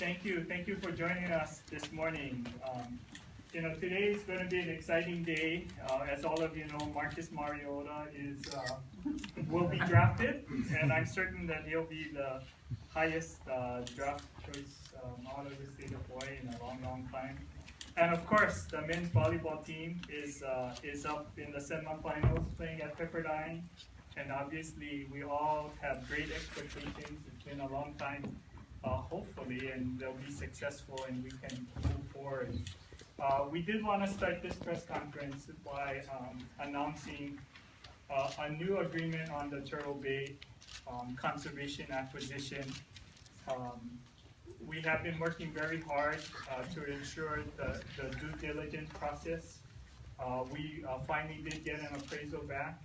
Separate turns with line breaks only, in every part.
Thank you for joining us this morning. Today is going to be an exciting day. As all of you know, Marcus Mariota will be drafted, and I'm certain that he'll be the highest draft choice out of the state of Hawaii in a long, long time. And of course, the men's volleyball team is up in the semifinals playing at Pepperdine, and obviously we all have great expectations. It's been a long time. Hopefully, and they'll be successful and we can move forward. We did want to start this press conference by announcing a new agreement on the Turtle Bay conservation acquisition. We have been working very hard to ensure the due diligence process. We finally did get an appraisal back.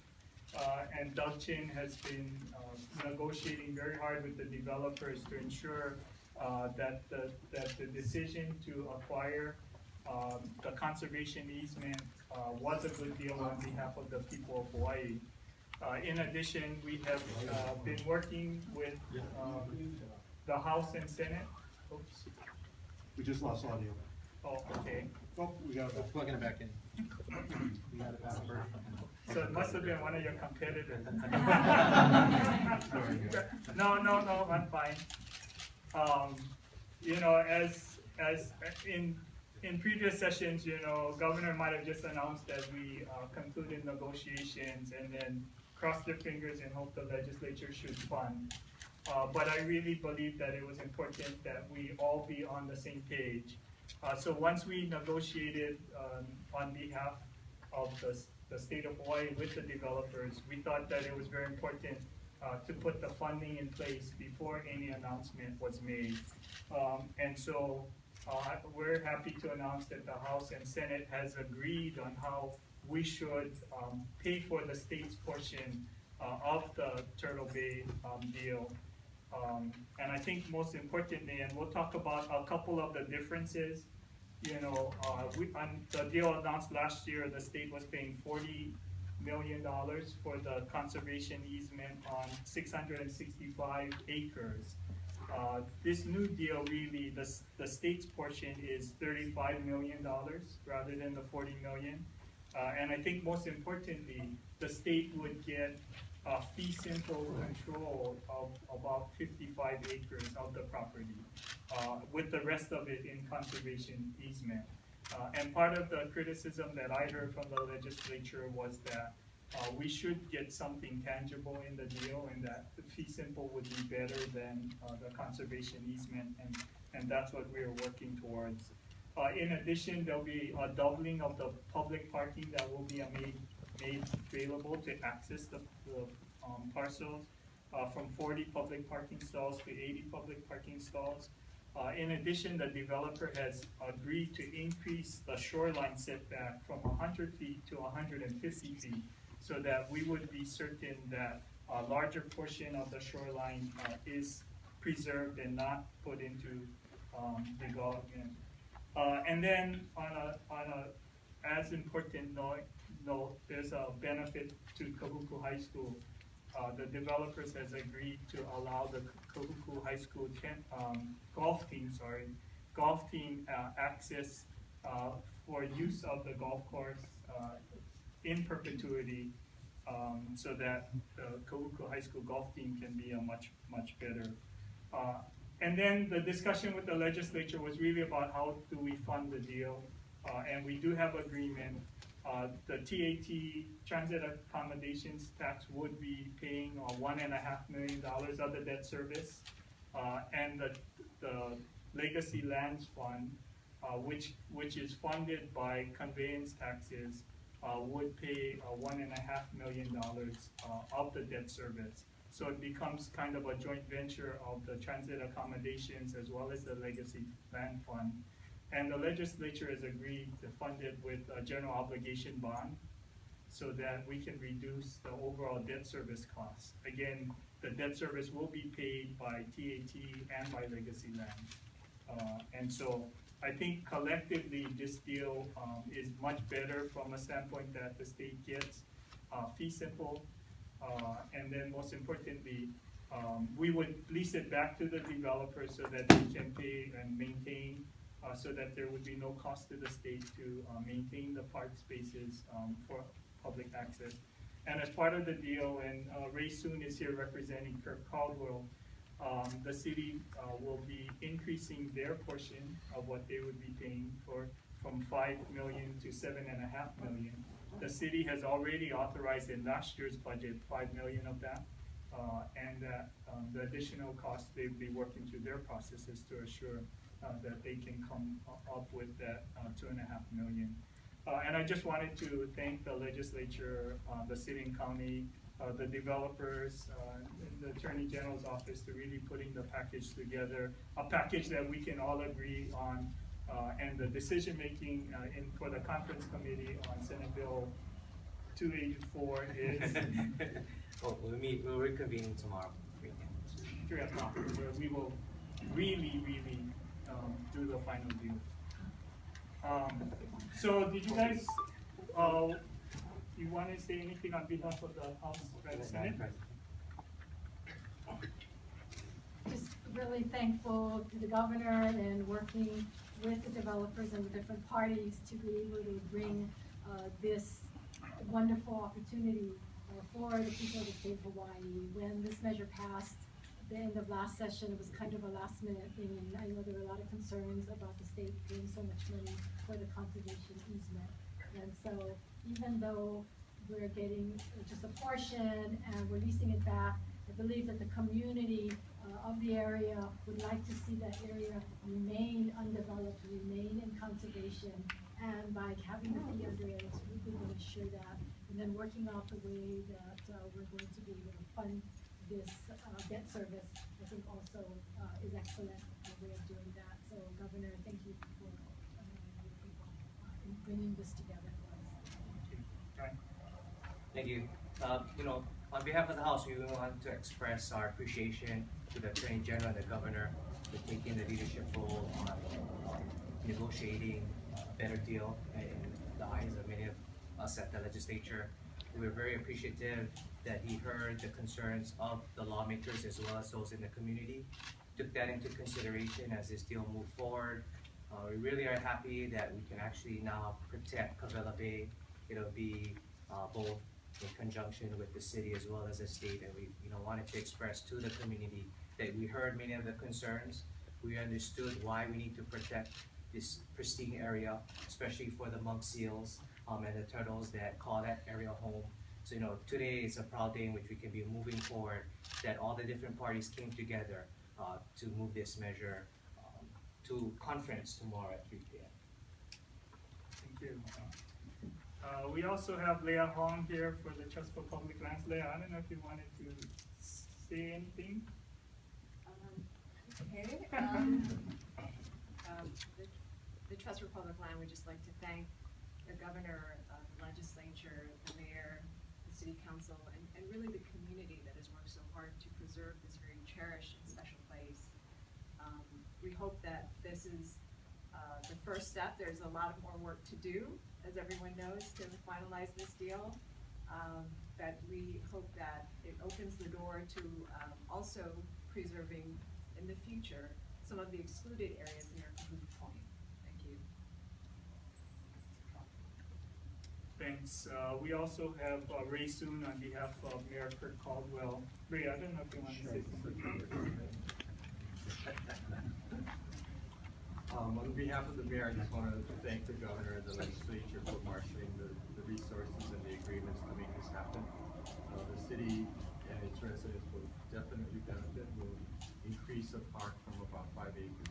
And Doug Chin has been negotiating very hard with the developers to ensure that the decision to acquire the conservation easement was a good deal on behalf of the people of Hawaii. In addition, we have been working with the House and Senate. Oops.
We just lost audio.
Oh, okay.
Oh, we got it.
Plugging it back in. We got it back.
So it must have been one of your competitors. No, I'm fine. As in previous sessions, Governor might have just announced that we concluded negotiations and then crossed their fingers and hope the legislature should fund. But I really believe that it was important that we all be on the same page. So once we negotiated on behalf of the state of Hawaii with the developers, we thought that it was very important to put the funding in place before any announcement was made. And so we're happy to announce that the House and Senate has agreed on how we should pay for the state's portion of the Turtle Bay deal. And I think most importantly, and we'll talk about a couple of the differences. On the deal announced last year, the state was paying $40 million for the conservation easement on 665 acres. This new deal, really, the state's portion is $35 million rather than the $40 million. And I think most importantly, the state would get fee simple control of about 55 acres of the property, with the rest of it in conservation easement. And part of the criticism that I heard from the legislature was that we should get something tangible in the deal, and that the fee simple would be better than the conservation easement, and that's what we're working towards. In addition, there'll be a doubling of the public parking that will be made available to access the parcels from 40 public parking stalls to 80 public parking stalls. In addition, the developer has agreed to increase the shoreline setback from 100 feet to 150 feet so that we would be certain that a larger portion of the shoreline is preserved and not put into development. And then on a as important note, there's a benefit to Kahuku High School. The developers has agreed to allow the Kahuku High School golf team access for use of the golf course in perpetuity, so that the Kahuku High School golf team can be a much better. And then the discussion with the legislature was really about how do we fund the deal, and we do have agreement. The TAT, Transit Accommodations Tax, would be paying $1.5 million of the debt service, and the Legacy Lands Fund, which is funded by conveyance taxes, would pay $1.5 million of the debt service. So it becomes kind of a joint venture of the Transit Accommodations as well as the Legacy Land Fund. And the legislature has agreed to fund it with a general obligation bond so that we can reduce the overall debt service costs. Again, the debt service will be paid by TAT and by Legacy Land. And so I think collectively this deal is much better from a standpoint that the state gets fee simple, and then most importantly, we would lease it back to the developer so that they can pay and maintain, so that there would be no cost to the state to maintain the park spaces for public access. And as part of the deal, and Ray Soon is here representing Kirk Caldwell, the city will be increasing their portion of what they would be paying from 5 million to 7.5 million. The city has already authorized in last year's budget 5 million of that, and the additional costs, they'll be working through their processes to assure that they can come up with that 2.5 million. And I just wanted to thank the legislature, the city and county, the developers, and the Attorney General's office to really putting the package together, a package that we can all agree on, and the decision-making for the conference committee on Senate Bill 284 is
We'll reconvene tomorrow.
3 o'clock, where we will really do the final deal. So did you guys, you want to say anything on behalf of the House and Senate?
Just really thankful to the governor and working with the developers and the different parties to be able to bring this wonderful opportunity for the people of the state of Hawaii. When this measure passed at the end of last session, it was kind of a last minute thing, and I know there were a lot of concerns about the state paying so much money for the conservation easement. And so even though we're getting just a portion and we're leasing it back, I believe that the community of the area would like to see that area remain undeveloped, remain in conservation, and by having the fee under it, we will ensure that. And then working out the way that we're going to be able to fund this debt service, I think also is excellent way of doing that. So Governor, thank you for in bringing this together for us.
Right.
Thank you. On behalf of the House, we want to express our appreciation to the Attorney General and the Governor for taking the leadership role on negotiating a better deal in the eyes of many of us at the legislature. We're very appreciative that he heard the concerns of the lawmakers as well as those in the community, took that into consideration as this deal moved forward. We really are happy that we can actually now protect Kawela Bay. It'll be both in conjunction with the city as well as the state, and we wanted to express to the community that we heard many of the concerns. We understood why we need to protect this pristine area, especially for the monk seals and the turtles that call that area home. So today is a proud day in which we can be moving forward, that all the different parties came together to move this measure to conference tomorrow at 3 p.m.
Thank you. We also have Leah Hong here for the Trust for Public Lands. Leah, I don't know if you wanted to say anything.
Okay. The Trust for Public Land would just like to thank the governor, the legislature, the mayor, the city council, and really the community that has worked so hard to preserve this very cherished and special place. We hope that this is the first step. There's a lot more work to do, as everyone knows, to finalize this deal. But we hope that it opens the door to also preserving in the future some of the excluded areas near Kahuna Point. Thank you.
Thanks. We also have Ray Soon on behalf of Mayor Kirk Caldwell. Ray, I don't know if you want to say something.
On behalf of the mayor, I just want to thank the governor and the legislature for marshaling the resources and the agreements to make this happen. The city and its residents will definitely benefit. We'll increase the park from about 5 acres